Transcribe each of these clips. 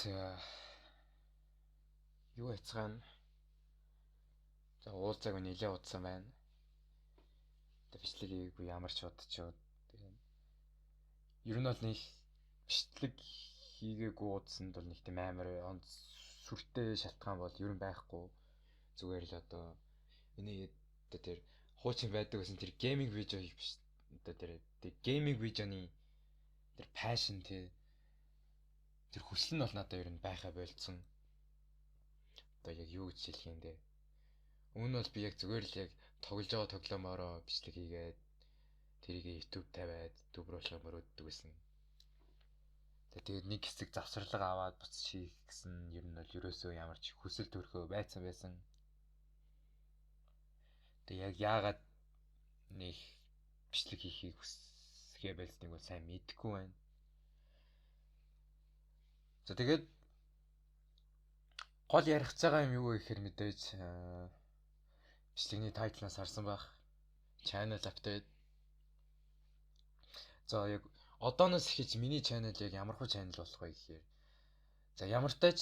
За юу яцгаана. За уулзааг нэлээ удсан байна. Тэгээ бичлэг хийгээгүй ямар ч удчиход. Тэгээ ер нь бол нэг бичлэг хийгээгүй удсанд бол нэг тийм амар онц сүртэй шалтгаан бол ер нь байхгүй. Зүгээр л одоо миний одоо тэр хуучин байдаг гэсэн тэр гейминг видео хийх биш. Одоо тэр гейминг видеоны тэр пашн тэр хүсэл нь бол надад ер нь байхаа болцсон. Одоо яг юу гэж хэлэх юм бэ? Өмнө бол би яг зүгээр л яг тоглож байгаа тоглоомороо бичлэг хийгээд тэрийг YouTube тавиад YouTube руу мөрөөддөг гэсэн. Тэгээд нэг хэсэг завсарлага аваад буцаж хийх гэсэн ер нь бол ерөөсөө ямар ч хүсэл төрхөө байсан. Тэгээд яг яагаад нэг бичлэг хийхийг хүсгээ байлсныг бол сайн мэдэхгүй байна. За тэгээд гол ярих байгаа юм юу вэ гэхээр мэдээж бичлэгний тайтлаас харсан байх. Channel update. За яг одооноос эхэлж миний channel яг ямархуу channel болох вэ гэхээр за ямар тач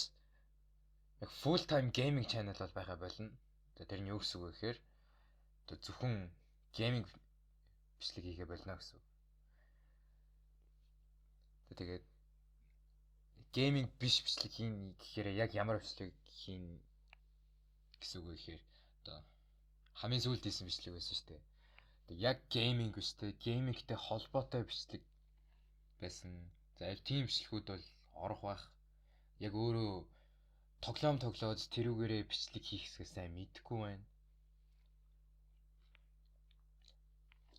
яг full time gaming channel бол байха болно. Тэр нь юу гэсэн үг вэ гэхээр зөвхөн gaming бичлэг хийгээ болно гэсэн үг. Тэгээд gaming биш бичлэг хийн гэхээр яг ямар бичлэг хийн гэсэн үг вэ гэхээр одоо хамгийн сүүлд хийсэн бичлэг байсан шүү дээ. Яг гейминг биш те геймингтэй холбоотой бичлэг байсан. За яг тийм бичлэгүүд бол орох байх. Яг өөрөө тоглоод тэрүүгээрээ бичлэг хийх хэсгээ сайн мэдэхгүй байна.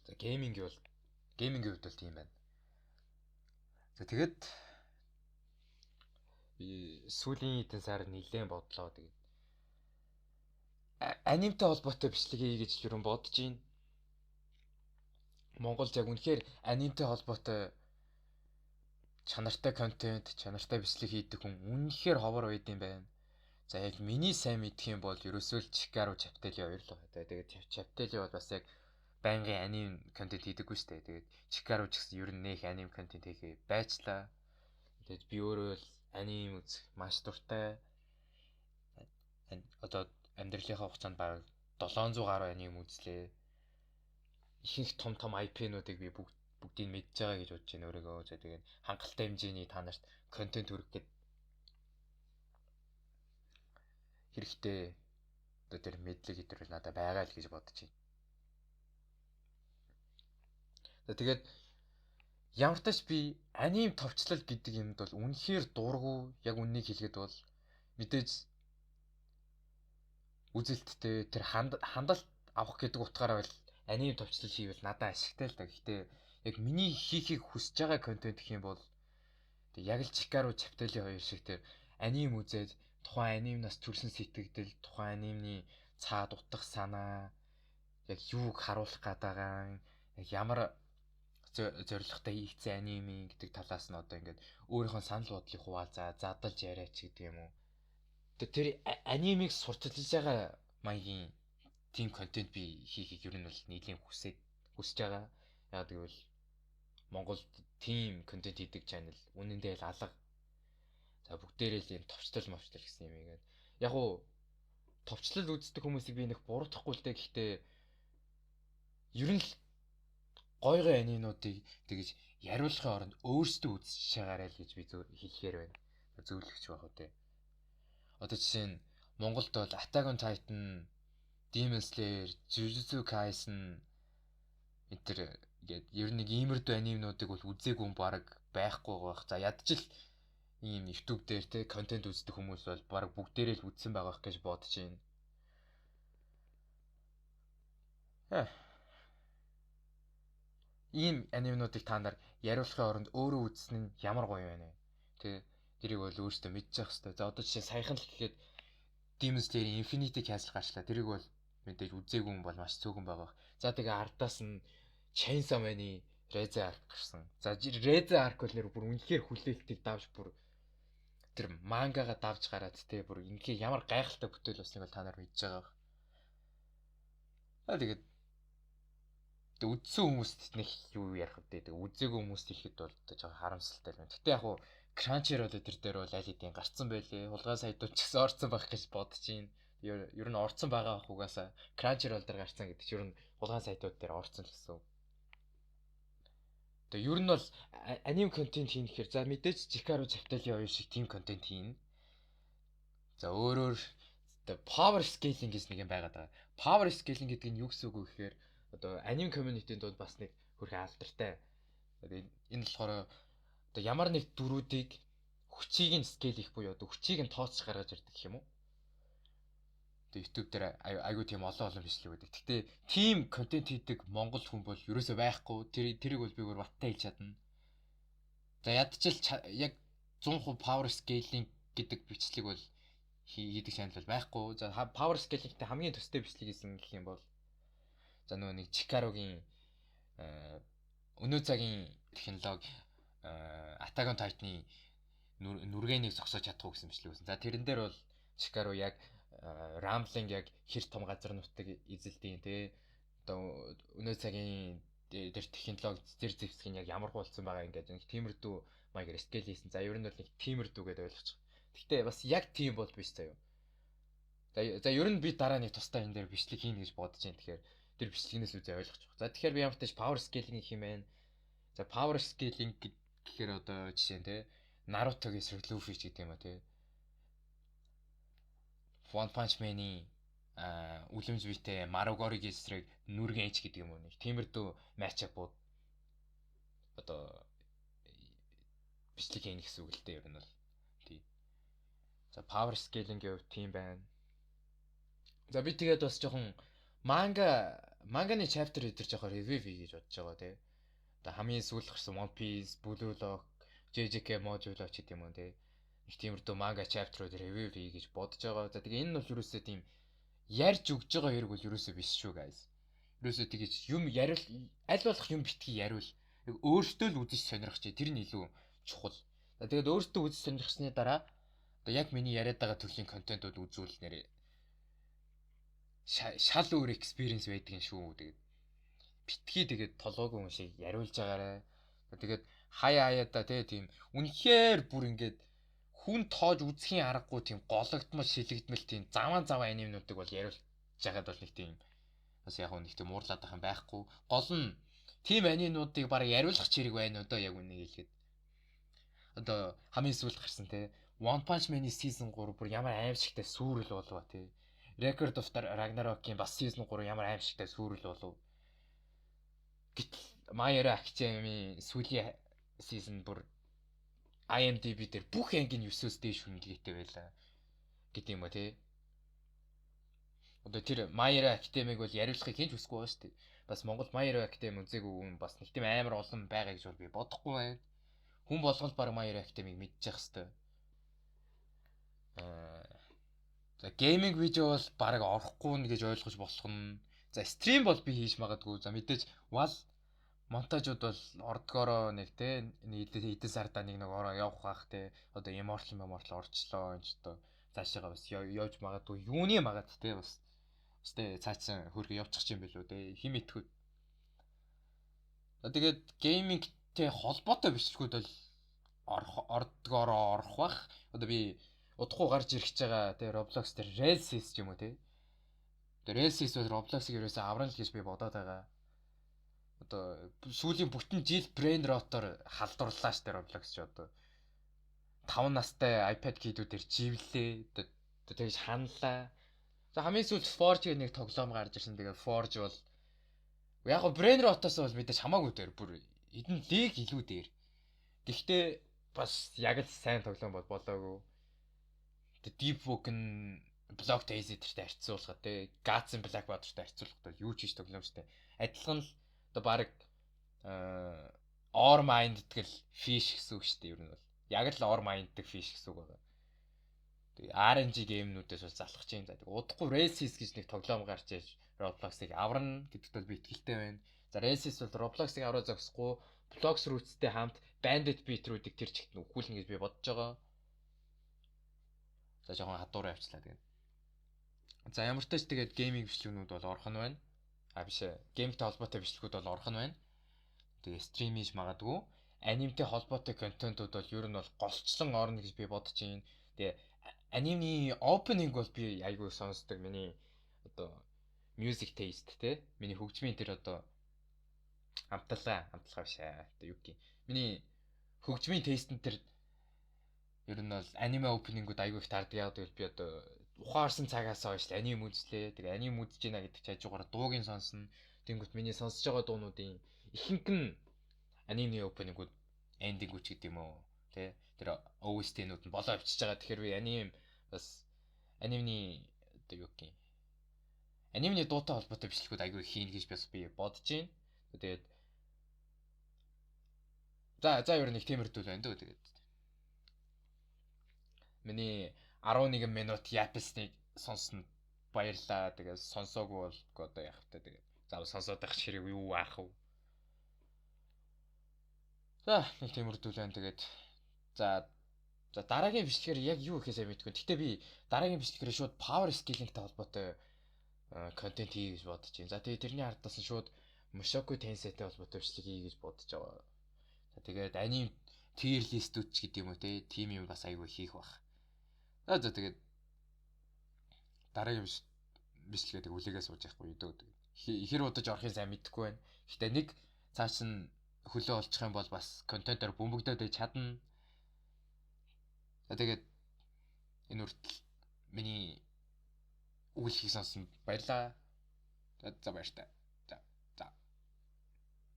За геймингийн хувьд бол тийм байна. За тэгэд би сүүлийн хэдэн сар нэлээд бодлоо тэгээд анимтай холбоотой бичлэг хий гэж юу бодож байна. Монголд яг үнэхээр анимтай холбоотой чанартай контент, чанартай бичлэг хийдэг хүн үнэхээр ховор байд юм байна. За яг миний сайн мэдэх юм бол ерөөсөө л Чикаро Чаптели хоёр л байна. Тэгээд Чаптели бол бас яг байнгын аним контент хийдэггүй шүү дээ. Тэгээд Чикаро ч гэсэн ер нь нэх аним контент хийхээ байцлаа. Тэгээд би өөрөө л аним үзэх маш дуртай. Одоо амьдралынхаа хугацаанд бараг 700 гаруй аним үзлээ. Ихэнх том IP-нуудыг би бүгдийг мэдж байгаа гэж бодож байна өөрийгөө. За тэгээд хангалттай хэмжээний та нарт контент хүргэх гээд хэрэгтэй одоо тэр мэдлэг хэдрэл надад байгаа л гэж бодож байна. За тэгээд ямар ч тач би аним товчлол гэдэг юмд бол үнэхээр дургу яг үннийг хэлэхэд бол мэдээж үзэлттэй тэр хандлт авах гэдэг утгаараа бол аним товчлол хийвэл надад ашигтай л да. Гэхдээ яг миний хийхийг хүсэж байгаа контент гэх юм бол яг л Чикаро Чаптели хоёр шиг тэр аним үзээд тухайн анимнаас төрсэн сэтгэгдэл, тухайн анимны цаад утга санаа, яг юуг харуулах гэдэг, яг ямар зорилготой хийгдсэн аними гэдэг талаас нь одоо ингээд өөрийнхөө санал бодлыг хуваалцаа, задлж яриач гэдэг юм уу. Тэр анимыг сурталчилж байгаа маягийн тийм контент би хийхийг ер нь бол нийлэн хүсэж байгаа. Яг гэвэл Монголд тийм контент хийдэг channel үнэндээ л алга. За бүгдээрээ л юм товчлол гэсэн юм ийгээд. Яг уу товчлол үздэг хүмүүсийг би нэг буруутгахгүй л дээ. Гэхдээ ер нь л гой анимнуудыг тэгэж яриулахын оронд өөрсдөө үзэж чагаарай л гэж би хэлэхээр байна. Зөвлөгч байх үү те. Одоо жишээ нь Монголд бол Attack on Titan, Demon Slayer, Jujutsu Kaisen энэ гээд ер нь нэг иймэрдүү анимнуудыг бол үзээгүй баг байхгүй байх. За ядчил ийм YouTube дээр те контент үздэг хүмүүс бол баг бүгдээрээ л үзсэн байгаа гэж бодож байна. Ийм анимнуудыг та нар яриулахын оронд өөрөө үзсэн нь ямар гоё байна вэ? Тэ тэрийг бол өөртөө мэдчих хэвээр. За одоо жишээ саяхан л гэхэд Demon Slayer Infinity Castle гарчлаа. Тэрийг бол мэдээж үзээгүй хүн бол маш цөөхөн байгаа. За тэгээ ардаас нь Chainsaw Man-ы Reze Arc гарсан. За Reze Arc бол нэр бүр үнэхээр хүлээлтийг давж бүр тэр мангага давж гараад тэ бүр ингээ ямар гайхалтай бүтээл болсныг бол та нар мэдж байгаа. Тэгээд Тэг үзсэн хүмүүст нэг юу ярих вэ? Тэг үзээгүй хүмүүст хэлэхэд бол жоохон харамсалтай юм. Гэтэ яг хуу Crunchyroll дээр бол аль хэдийн гарцсан байлээ. Хулгай сайтууд ч гэсэн орцсон байх гэж бодож байна. Ер нь орцсон байгаа ах угаасаа Crunchyroll дээр гарцсан гэдэг чинь ер нь хулгай сайтууд дээр орцсон л гэсэн. Тэгээ ер нь бол аним контент хийнэхээр за мэдээж Jikaru Chapter-ийн оюун шиг team контент хийнэ. За өөрөөр power scaling гэж нэг юм байгаад байгаа. Power scaling гэдэг нь юу гэсэн үг вэ гэхээр одоо аним community-ийн дунд бас нэг хөрхөн алдартай. Энэ болохоор одоо ямар нэг дүрүүдийг хүчийг нь scale хийх буюу одоо хүчийг нь тооцож гаргаж ирдэг гэх юм уу? Тэгээ YouTube дээр айгүй тийм олон бичлэг байдаг. Гэхдээ team контент хийдэг монгол хүн бол ерөөсөө байхгүй. Тэрийг бол би бүр баттай хэлж чадна. За ядчил яг 100% power scaling гэдэг бичлэг бол хийдэг channel бол байхгүй. За power scaling-тэй хамгийн төстэй бичлэг хийсэн гэх юм бол за нөгөө нэг Jikaru-гийн өнөө цагийн технологи Attack on Titan-ы нүргэнийг зогсоож чадах гэсэн бичлэг үүсэн. За тэрэн дээр бол Jikaru яг Рамблинг яг хэр том газар нутаг эзэлдэг те одоо өнөө цагийн дээр технологи зэр зэвсэг нь яг ямар хуулсан байгаа ингээд нэг тиймэрдүү маягаар скейл хийсэн. За ер нь бол нэг тиймэрдүү гэдээ ойлгочих. Гэхдээ бас яг тийм бол биш заяа. За ер нь би дараа нэг тусдаа энэ дээр бичлэг хийнэ гэж бодож байна. Тэгэхээр тэр бичлэгнээс үзээ ойлгочих. За тэгэхээр би ямар ч power scaling гэх юм байна. За power scaling гэхээр одоо жишээ нь те Naruto-гийн эсрэг Luffy ч гэдэг юм а те One Punch Man-ийн үлэмж биетэй Marugori-гийн эсрэг нүргэн H гэдэг юм уу нэг тиймэрдүү матчапууд одоо бичлэг хийнэ гэсэн үг л дээ ер нь бол тий. За power scaling-ийн хувьд тийм байна. За би тэгээд бас жоохон манганы chapter дээр жоохон review хийж бодож байгаа тий. Одоо хамгийн сүүлд гарсан One Piece, Blue Lock, JJK Mojo Lock гэдэг юм уу тий. Их тиймэрдүү манга chapter-ууд review хий гэж бодож байгаа. За тэгээ энэ нь бол ерөөсөө тийм ярьж өгж байгаа хэрэг бол ерөөсөө биш шүү guys. Ерөөсөө тэгэж юм яриул аль болох юм битгий яриул. Яг өөртөө л үзэж сонирхож тэр нь илүү чухал. За тэгээд өөртөө үзэж сонирхсны дараа одоо яг миний яриад байгаа төрлийн контентууд үзүүл нэрээ шал өөр experience байдаг юм шүү. Тэгээд битгий тэгээд толгойг юм шиг яриулж байгаарэ. Тэгээд хаяада тийм үнэхээр бүр ингээд хүн тоож үзхийн аргагүй тийм гологдмол шилэгдмэл тийм заваа анимнуудыг бол яриулж жагаад бол нэг тийм бас яг нэг тийм уурлаад байх юм байхгүй. Гол нь тийм анимнуудыг бараг яриулах чирэг байна одоо яг үнийг хэлэхэд. Одоо хамгийн сүүлд гарсан те One Punch Man-ийн season 3 бүр ямар аимшигтай сүрэл болов те. Record of Ragnarok-ийн бас season 3 ямар аимшигтай сүрэл болов. Гэтэл My Hero Academy сүүлийн season бүр IMDb дээр бүх ангийн 9-өөс дээш хүндлэгтэй байлаа гэдэг юм ба тий. Одоо тэр My Hero Academy-г бол яриулахыг хинч хүсэхгүй байгаа шүү дээ. Бас Монгол My Hero Academy үзээгүй хүн бас нэг тийм амар олон байгаа гэж бол би бодохгүй байна. Хүн болгол баг My Hero Academy-г мэдчих хэвээр. За гейминг видео бол баг орохгүй нэ гэж ойлгож болох нь. За стрим бол би хийж магадгүй. За мэдээж вал монтажууд бол ордгороо нэг те хэдэн сардаа нэг ороо явах бах те одоо immortal орчлоо энэ ч одоо цаашаа бас явж магадгүй юуны магад те бас те цаашаа хөргө явчих юм билүү те хим итгэв. Тэгээд геймингтэй холбоотой бичлэгүүд бол ордгороо орох бах. Одоо би удахгүй гарч ирэх гэж байгаа те Roblox дээр Rails ч юм уу те. Тэгээд Rails бол Roblox-ыг ерөөсөө аврал гэж би бодоод байгаа. Одоо сүүлийн бүтэн жил brain rot-оор халдварлаа штэ Roblox ч одоо 5 настай iPad kid-үүдээр живлээ. Одоо тэгж ханлаа. За хамгийн сүүлд Forge гэх нэг тоглоом гарч ирсэн. Тэгээд Forge бол яг го brain rot-оос бол мэдээж хамаагүй дээр бүр эдэн лиг илүү дээр. Гэхдээ бас яг л сайн тоглоом болоогүй. Тэгээд Deep Woken Block Daisy-тэртэй харьцуулахад те Guts Black Water-тай харьцуулахад юу ч хийж тоглоом штэ. Адилхан л одоо баг or mind гэдэг л fish гэсэн үг шүү дээ ер нь бол. Яг л or mind гэдэг fish гэсэн үг байгаа. Тэгээ RNG геймнүүдээс бол залхах юм. За тэгээ удахгүй Races гэж нэг тоглоом гарч иж Roblox-ыг аварна гэдэгт бол би итгэлтэй байна. За Races бол Roblox-ыг авраа зогсохгүй Blox Roots-тэй хамт Bandit Beat-руудыг тэр чигт нөхүүлнэ гэж би бодож байгаа. За жоохон хадуураа авчлаа тэгээд. За ямар ч тач тэгээд гейминг бичлэгнүүд бол орох нь байна. Биш ээ. Геймтэй холбоотой бичлэгүүд бол орох нь байна. Тэгээ стрим хийж магадгүй. Анимтэй холбоотой контентууд бол ер нь бол голчлон орно гэж би бодож байна. Тэгээ анимны opening бол би айгүй сонсдог. Миний одоо music taste те. Миний хөгжмийн тэр одоо амталгаа биш ээ. Одоо юу гэх юм. Миний хөгжмийн taste нь тэр ер нь бол аниме opening-ууд айгүй их таардаг. Яг гэвэл би одоо ухаарсан цагаас хойш аним үзлээ. Тэгээ аним үзэж байна гэдэг чинь хажуугаар дуугийн сонсно. Тэнгүүт миний сонсож байгаа дуунуудын ихэнх нь анимны opening-ууд ending-үүд ч гэдэг юм уу. Тэ тэр OST-нууд нь болоо авчиж байгаа. Тэгэхээр би аним бас анимны одоо юу гэх юм. Анимны дуутай холбоотой бичлэгүүд айгүй хийн гэж бас би бодож байна. Тэгээд за ер нь нэг тиймэрдүү байна дөө тэгээд. Миний 11 минут япсныг сонсно баярлаа. Тэгээд сонсоогүй бол одоо яах вэ тэгээд. За сонсоод байх ширээ юу аах вэ? За нэг тиймэрдүү байна тэгээд. За дараагийн бичлэгээр яг юу ихээсээ мэдгүй. Гэхдээ би дараагийн бичлэгээр шууд power scaling-тэй холбоотой контент хий гэж бодож байна. За тэгээд тэрний ардаас нь шууд Mushoku Tensei-тэй холбоотой бичлэг хий гэж бодож байгаа. За тэгээд аним tier list-үүд ч гэдэг юм уу те. Тим юм бас айгүй хийх бах. За тэгээд дараагийн бичлэгээ тэг үлээгээ сууж яахгүй дөө. Ихэр удаж орохын сайн мэдэхгүй байна. Гэхдээ нэг цааш нь хөлөө олчих юм бол бас контентоор бөмбөгдөөд чадна. За тэгээд энэ үртэл миний үйл хийх сонсон баярлаа. За баяртай.